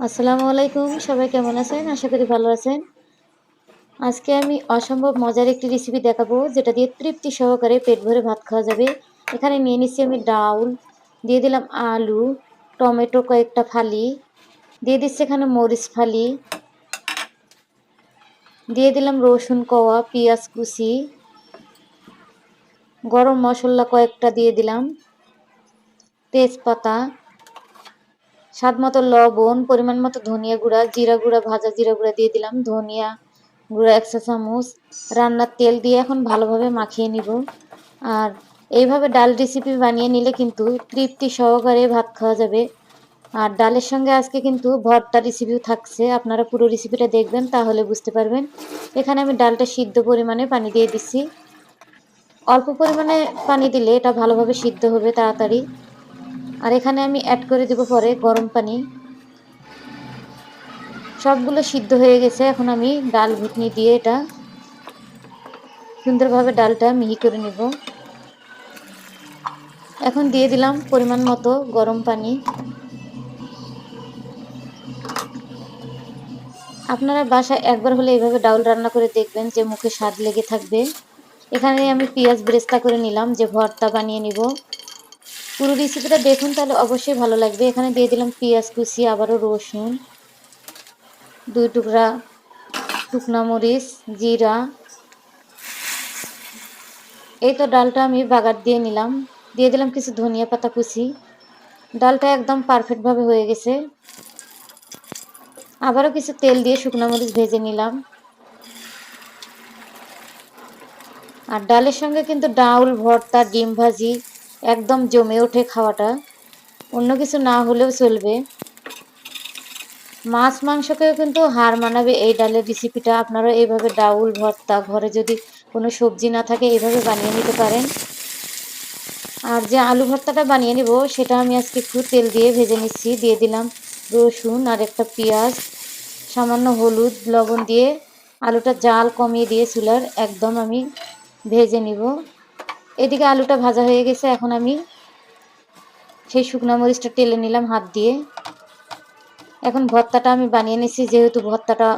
আসসালামু আলাইকুম, সবাই কেমন আছেন? আশা করি ভালো আছেন। আজকে আমি অসম্ভব মজার একটি রেসিপি দেখাবো যেটা দিয়ে তৃপ্তি সহকারে পেট ভরে ভাত খাওয়া যাবে। এখানে নিয়ে নিচ্ছি আমি ডাউল, দিয়ে দিলাম আলু, টমেটো কয়েকটা ফালি, দিয়ে দিচ্ছি এখানে মরিচ ফালি, দিয়ে দিলাম রসুন কোয়া, পেঁয়াজ কুচি, গরম মশলা কয়েকটা দিয়ে দিলাম, তেজপাতা, স্বাদ মতো লবণ, পরিমাণ মতো ধনিয়া গুঁড়া, জিরা গুঁড়া, ভাজা জিরা গুঁড়া দিয়ে দিলাম, ধনিয়া গুঁড়া 1 চা চামচ, রান্নার তেল দিয়ে এখন ভালোভাবে মাখিয়ে নিব। আর এইভাবে ডাল রেসিপি বানিয়ে নিলে কিন্তু তৃপ্তি সহকারে ভাত খাওয়া যাবে। আর ডালের সঙ্গে আজকে কিন্তু ভর্তা রেসিপিও থাকছে, আপনারা পুরো রেসিপিটা দেখবেন তাহলে বুঝতে পারবেন। এখানে আমি ডালটা সিদ্ধ পরিমাণে পানি দিয়ে দিচ্ছি। অল্প পরিমাণে পানি দিলে এটা ভালোভাবে সিদ্ধ হবে তাড়াতাড়ি। আর এখানে আমি অ্যাড করে দেব পরে গরম পানি। সবগুলো সিদ্ধ হয়ে গেছে, এখন আমি ডাল ঘুটনি দিয়ে এটা সুন্দরভাবে ডালটা মিহি করে নেব। এখন দিয়ে দিলাম পরিমাণ মতো গরম পানি। আপনারা বাসায় একবার হলে এইভাবে ডাউল রান্না করে দেখবেন যে মুখে স্বাদ লেগে থাকবে। এখানে আমি পেঁয়াজ বেরেস্তা করে নিলাম যে ভর্তা বানিয়ে নিব। পুরো রেসিপিটা দেখুন তাহলে অবশ্যই ভালো লাগবে। এখানে দিয়ে দিলাম পেঁয়াজ কুচি, আবারও রসুন, 2 টুকরা শুকনা মরিচ, জিরা। এই তো ডালটা আমি বাগার দিয়ে নিলাম, দিয়ে দিলাম কিছু ধনিয়া পাতা কুচি। ডালটা একদম পারফেক্টভাবে হয়ে গেছে। আবারও কিছু তেল দিয়ে শুকনো মরিচ ভেজে নিলাম। আর ডালের সঙ্গে কিন্তু ডাউল ভর্তা, ডিম ভাজি একদম জমে ওঠে খাওয়াটা, অন্য কিছু না হলেও চলবে। মাছ মাংসকেও কিন্তু হার মানাবে এই ডালের রেসিপিটা। আপনারা এইভাবে ডাউল ভর্তা, ঘরে যদি কোনো সবজি না থাকে এইভাবে বানিয়ে নিতে পারেন। আর যে আলু ভর্তাটা বানিয়ে নিব সেটা আমি আজকে একটু তেল দিয়ে ভেজে নিচ্ছি। দিয়ে দিলাম রসুন আর একটা পেঁয়াজ, সামান্য হলুদ লবণ দিয়ে আলুটা জাল কমিয়ে দিয়ে চুলার একদম আমি ভেজে নিব। এদিকে আলুটা ভাজা হয়ে গেছে, এখন আমি সেই শুকনো মরিচটা টেলে নিলাম হাত দিয়ে। এখন ভর্তাটা আমি বানিয়ে নিচ্ছি, যেহেতু ভর্তাটা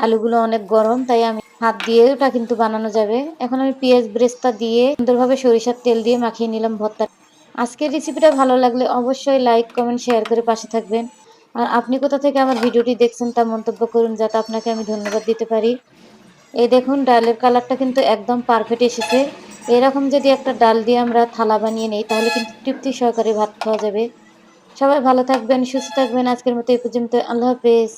আলুগুলো অনেক গরম তাই আমি হাত দিয়ে ওটা কিন্তু বানানো যাবে। এখন আমি পেঁয়াজ বেরেস্তা দিয়ে সুন্দরভাবে সরিষার তেল দিয়ে মাখিয়ে নিলাম ভর্তা। আজকের রেসিপিটা ভালো লাগলে অবশ্যই লাইক কমেন্ট শেয়ার করে পাশে থাকবেন। আর আপনি কোথা থেকে আমার ভিডিওটি দেখছেন তা মন্তব্য করুন যাতে আপনাকে আমি ধন্যবাদ দিতে পারি। এই দেখুন ডালের কালারটা কিন্তু একদম পারফেক্ট এসেছে। এরকম যদি একটা ডাল দিয়ে আমরা থালা বানিয়ে নেই তাহলে কিন্তু তৃপ্তি সহকারে ভাত খাওয়া যাবে। সবাই ভালো থাকবেন, সুস্থ থাকবেন। আজকের মতো এই পর্যন্ত। আল্লাহ হাফেজ।